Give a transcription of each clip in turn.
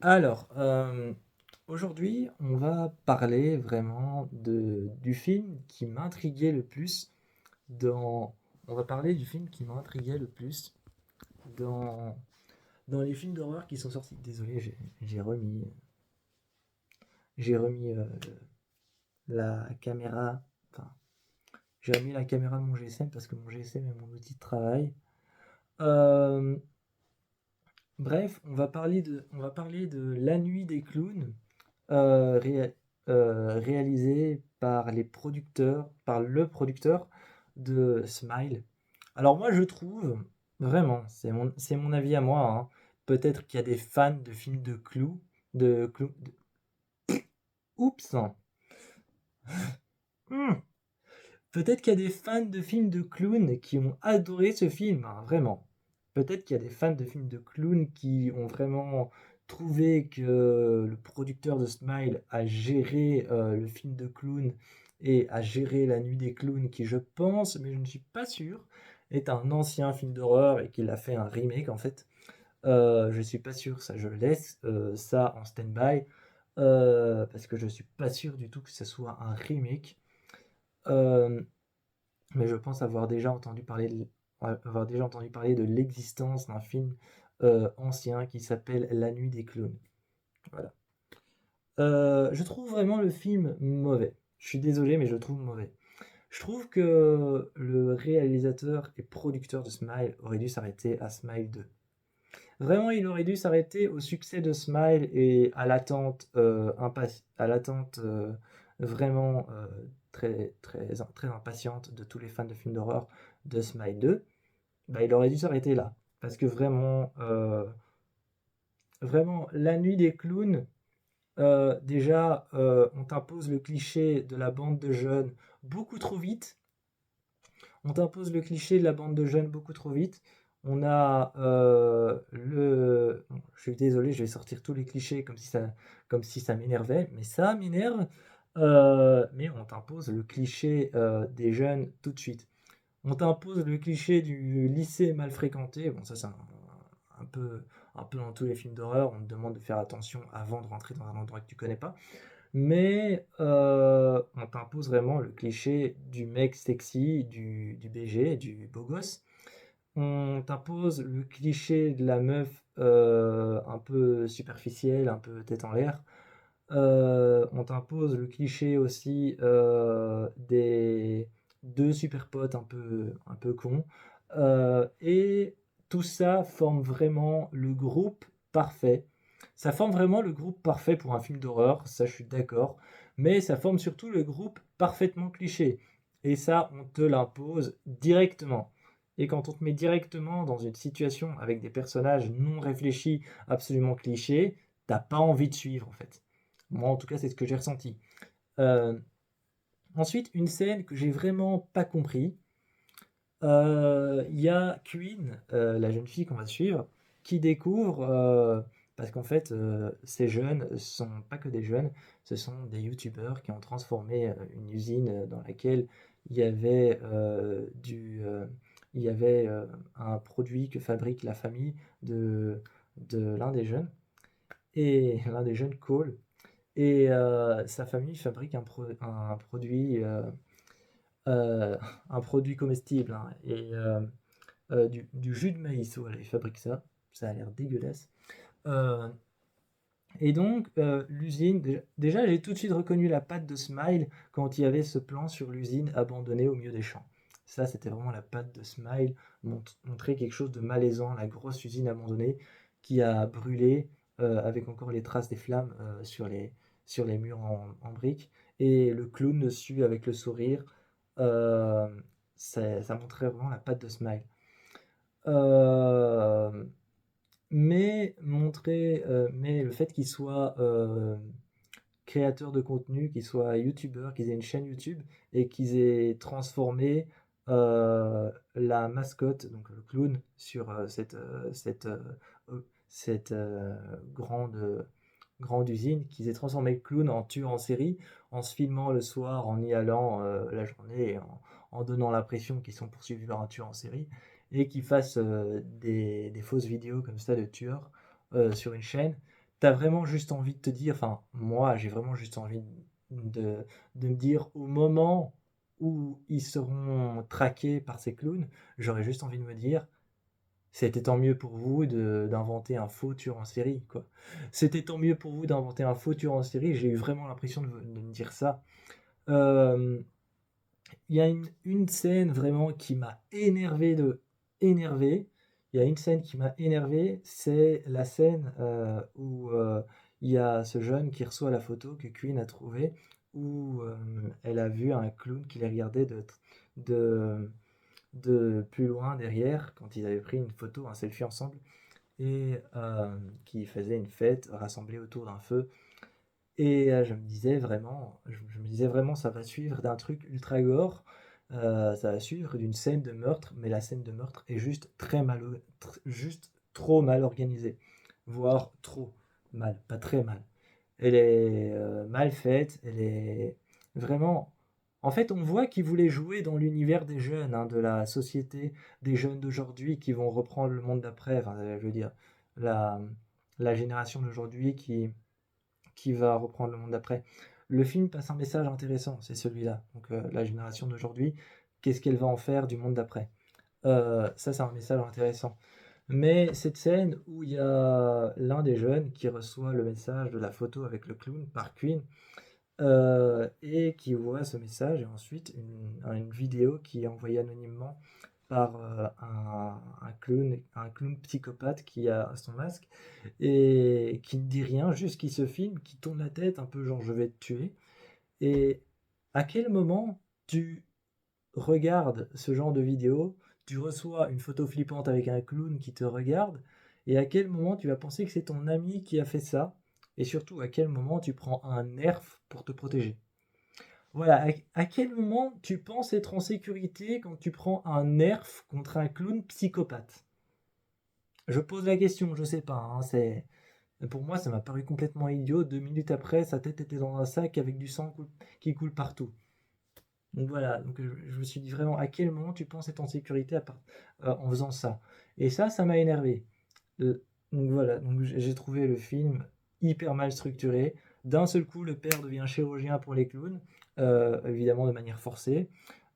Alors, aujourd'hui, on va parler vraiment du film qui m'intriguait le plus dans. On va parler du film qui m'intriguait le plus dans, dans les films d'horreur qui sont sortis. Désolé, j'ai remis la caméra. Enfin, j'ai remis la caméra de mon GSM parce que mon GSM est mon outil de travail. Euh, Bref, on va parler de La Nuit des clowns, réalisé par le producteur de Smile. Alors moi je trouve, vraiment, c'est mon avis à moi, hein, peut-être qu'il y a des fans de films oups, Hmm. Peut-être qu'il y a des fans de films de clowns qui ont adoré ce film, hein, vraiment. Peut-être qu'il y a des fans de films de clowns qui ont vraiment trouvé que le producteur de Smile a géré le film de clown et a géré La Nuit des clowns, qui je pense, mais je ne suis pas sûr, est un ancien film d'horreur et qu'il a fait un remake en fait. Je suis pas sûr, ça je laisse ça en stand-by parce que je suis pas sûr du tout que ce soit un remake. Euh, mais je pense avoir déjà entendu parler de l'existence d'un film ancien qui s'appelle La Nuit des clowns. Voilà. Je trouve vraiment le film mauvais. Je suis désolé, mais je le trouve mauvais. Je trouve que le réalisateur et producteur de Smile aurait dû s'arrêter à Smile 2. Vraiment, il aurait dû s'arrêter au succès de Smile et à l'attente vraiment très, très, très impatiente de tous les fans de films d'horreur de Smile 2. Bah, il aurait dû s'arrêter là. Parce que vraiment, La Nuit des clowns, déjà, on t'impose le cliché de la bande de jeunes beaucoup trop vite. On t'impose le cliché de la bande de jeunes beaucoup trop vite. On a bon, je suis désolé, je vais sortir tous les clichés comme si ça m'énervait, mais ça m'énerve. Mais on t'impose le cliché des jeunes tout de suite. On t'impose le cliché du lycée mal fréquenté. Bon, ça, c'est un peu, un peu dans tous les films d'horreur. On te demande de faire attention avant de rentrer dans un endroit que tu connais pas. Mais on t'impose vraiment le cliché du mec sexy, du BG, du beau gosse. On t'impose le cliché de la meuf un peu superficielle, un peu tête en l'air. On t'impose le cliché aussi des deux super potes un peu cons. Et tout ça forme vraiment le groupe parfait. Ça forme vraiment le groupe parfait pour un film d'horreur, ça je suis d'accord. Mais ça forme surtout le groupe parfaitement cliché. Et ça, on te l'impose directement. Et quand on te met directement dans une situation avec des personnages non réfléchis, absolument clichés, t'as pas envie de suivre en fait. Moi, en tout cas, c'est ce que j'ai ressenti. Euh, Ensuite, une scène que j'ai vraiment pas compris. Il y a Queen, la jeune fille qu'on va suivre, qui découvre, parce qu'en fait, ces jeunes sont pas que des jeunes, ce sont des youtubeurs qui ont transformé une usine dans laquelle il y avait un produit que fabrique la famille de l'un des jeunes, et l'un des jeunes Cole. Et sa famille fabrique euh, un produit comestible, hein, et du jus de maïs. Voilà, ils fabriquent ça. Ça a l'air dégueulasse. Euh, et donc, l'usine, déjà, j'ai tout de suite reconnu la patte de Smile quand il y avait ce plan sur l'usine abandonnée au milieu des champs. Ça, c'était vraiment la patte de Smile, montrer quelque chose de malaisant, la grosse usine abandonnée qui a brûlé avec encore les traces des flammes sur les murs en briques. Et le clown dessus avec le sourire, euh, ça montrait vraiment la patte de Smile. Euh, mais le fait qu'ils soient créateurs de contenu, qu'ils soient youtubeurs, qu'ils aient une chaîne YouTube et qu'ils aient transformé la mascotte, donc le clown, sur grande usine, qu'ils aient transformé le clown en tueur en série, en se filmant le soir, en y allant la journée, et en donnant l'impression qu'ils sont poursuivis par un tueur en série, et qu'ils fassent des fausses vidéos comme ça de tueurs sur une chaîne. t'as vraiment juste envie de te dire, enfin, moi, j'ai vraiment juste envie de me dire, au moment où ils seront traqués par ces clowns, j'aurais juste envie de me dire, c'était tant mieux pour vous d'inventer un faux tueur en série, quoi. C'était tant mieux pour vous d'inventer un faux tueur en série, j'ai eu vraiment l'impression de me dire ça. Euh, Il y a une scène vraiment qui m'a énervé. Il y a une scène qui m'a énervé, c'est la scène où il y a ce jeune qui reçoit la photo que Queen a trouvée, où elle a vu un clown qui les regardait de, de plus loin derrière, quand ils avaient pris une photo, un selfie ensemble, et qui faisait une fête rassemblée autour d'un feu. Et je me disais vraiment, ça va suivre d'un truc ultra gore, ça va suivre d'une scène de meurtre, mais la scène de meurtre est juste juste trop mal organisée, voire trop mal, pas très mal. Elle est mal faite, elle est vraiment. En fait, on voit qu'ils voulaient jouer dans l'univers des jeunes, hein, de la société des jeunes d'aujourd'hui qui vont reprendre le monde d'après. Enfin, je veux dire, la, la génération d'aujourd'hui qui va reprendre le monde d'après. Le film passe un message intéressant, c'est celui-là. Donc la génération d'aujourd'hui, qu'est-ce qu'elle va en faire du monde d'après? Ça, c'est un message intéressant. Mais cette scène où il y a l'un des jeunes qui reçoit le message de la photo avec le clown par Queen, et qui voit ce message et ensuite une vidéo qui est envoyée anonymement par un clown psychopathe qui a son masque et qui ne dit rien, juste qui se filme, qui tourne la tête un peu genre je vais te tuer. Et à quel moment tu regardes ce genre de vidéo, tu reçois une photo flippante avec un clown qui te regarde, et à quel moment tu vas penser que c'est ton ami qui a fait ça, et surtout à quel moment tu prends un nerf pour te protéger. Voilà, à quel moment tu penses être en sécurité quand tu prends un nerf contre un clown psychopathe? Je pose la question, je sais pas, hein, pour moi ça m'a paru complètement idiot. 2 minutes après, sa tête était dans un sac avec du sang qui coule partout. Donc voilà, donc je me suis dit vraiment à quel moment tu penses être en sécurité en faisant ça. Et ça m'a énervé. Euh, donc voilà, donc j'ai trouvé le film hyper mal structuré. D'un seul coup, le père devient chirurgien pour les clowns, évidemment de manière forcée.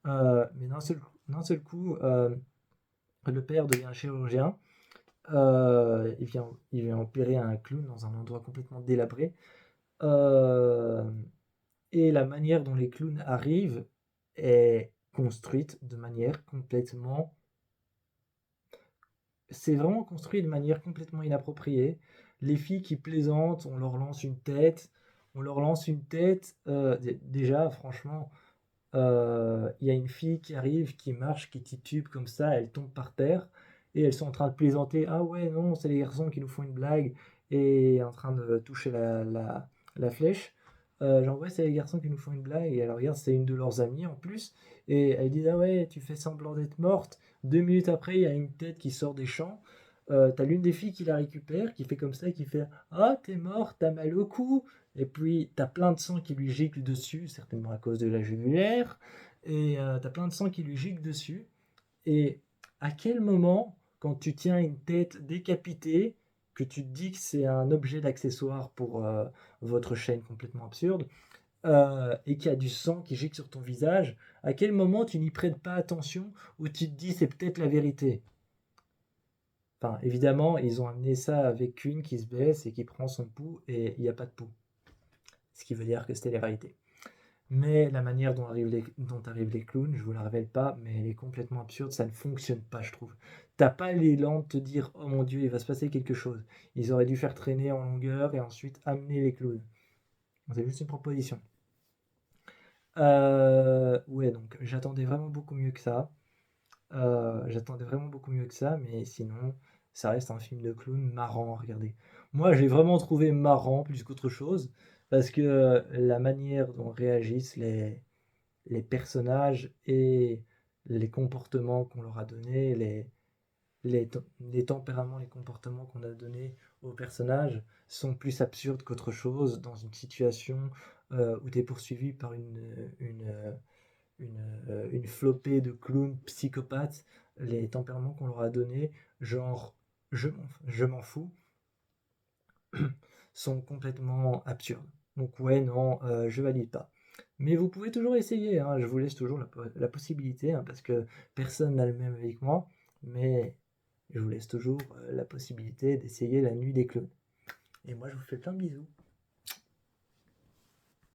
Mais d'un seul coup, le père devient chirurgien. Il vient opérer un clown dans un endroit complètement délabré. Euh, et la manière dont les clowns arrivent est construite de manière complètement. C'est vraiment construit de manière complètement inappropriée. Les filles qui plaisantent, on leur lance une tête. On leur lance une tête. Déjà, franchement, il y a une fille qui arrive, qui marche, qui titube comme ça, elle tombe par terre. Et elles sont en train de plaisanter. Ah ouais, non, c'est les garçons qui nous font une blague. Et en train de toucher la flèche. Genre, ouais, c'est les garçons qui nous font une blague. Et elle regarde, c'est une de leurs amies en plus. Et elle dit, ah ouais, tu fais semblant d'être morte. 2 minutes après, il y a une tête qui sort des champs. T'as l'une des filles qui la récupère, qui fait comme ça, qui fait, ah, t'es morte, t'as mal au cou. Et puis, t'as plein de sang qui lui gicle dessus, certainement à cause de la jugulaire. Et t'as plein de sang qui lui gicle dessus. Et à quel moment, quand tu tiens une tête décapitée, que tu te dis que c'est un objet d'accessoire pour votre chaîne complètement absurde, et qu'il y a du sang qui gicle sur ton visage, à quel moment tu n'y prêtes pas attention ou tu te dis c'est peut-être la vérité? Enfin, évidemment, ils ont amené ça avec une qui se baisse et qui prend son pouls et il n'y a pas de pouls. Ce qui veut dire que c'était la vérité. Mais la manière dont arrivent les clowns, je vous la révèle pas, mais elle est complètement absurde, ça ne fonctionne pas, je trouve. T'as pas l'élan de te dire, oh mon dieu, il va se passer quelque chose. Ils auraient dû faire traîner en longueur et ensuite amener les clowns. C'est juste une proposition. Ouais, donc j'attendais vraiment beaucoup mieux que ça. J'attendais vraiment beaucoup mieux que ça, mais sinon, ça reste un film de clown marrant à regarder. Moi, j'ai vraiment trouvé marrant plus qu'autre chose, parce que la manière dont réagissent les personnages et les comportements qu'on leur a donnés, les tempéraments, les comportements qu'on a donnés aux personnages sont plus absurdes qu'autre chose dans une situation où tu es poursuivi par une flopée de clowns psychopathes. Les tempéraments qu'on leur a donnés, genre je m'en fous, sont complètement absurdes. Donc ouais, non, je valide pas. Mais vous pouvez toujours essayer, hein, je vous laisse toujours la possibilité, hein, parce que personne n'a le même avis que moi, mais je vous laisse toujours la possibilité d'essayer la nuit des clowns. Et moi, je vous fais plein de bisous.